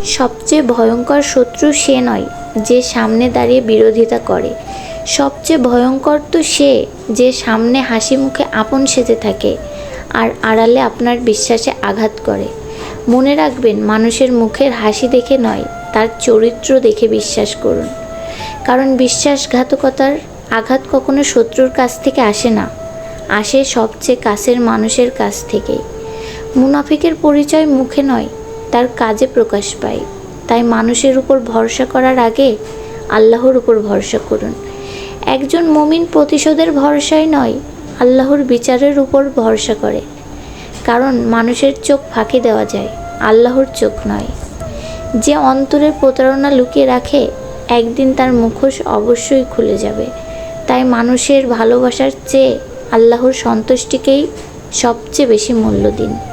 সবচেয়ে ভয়ঙ্কর শত্রু সে নয় যে সামনে দাঁড়িয়ে বিরোধিতা করে, সবচেয়ে ভয়ঙ্কর তো সে যে সামনে হাসি মুখে আপন সেজে থাকে আর আড়ালে আপনার বিশ্বাসে আঘাত করে। মনে রাখবেন, মানুষের মুখের হাসি দেখে নয়, তার চরিত্র দেখে বিশ্বাস করুন। কারণ বিশ্বাসঘাতকতার আঘাত কখনো শত্রুর কাছ থেকে আসে না, আসে সবচেয়ে কাছের মানুষের কাছ থেকেই। মুনাফিকের পরিচয় মুখে নয়, তার কাজে প্রকাশ পায়। তাই মানুষের উপর ভরসা করার আগে আল্লাহর উপর ভরসা করুন। একজন মুমিন প্রতিশোধের ভরসায় নয়, আল্লাহর বিচারের উপর ভরসা করে। কারণ মানুষের চোখ ফাঁকি দেওয়া যায়, আল্লাহর চোখ নয়। যে অন্তরে প্রতারণা লুকিয়ে রাখে, একদিন তার মুখোশ অবশ্যই খুলে যাবে। তাই মানুষের ভালোবাসার চেয়ে আল্লাহর সন্তুষ্টিকেই সবচেয়ে বেশি মূল্য দিন।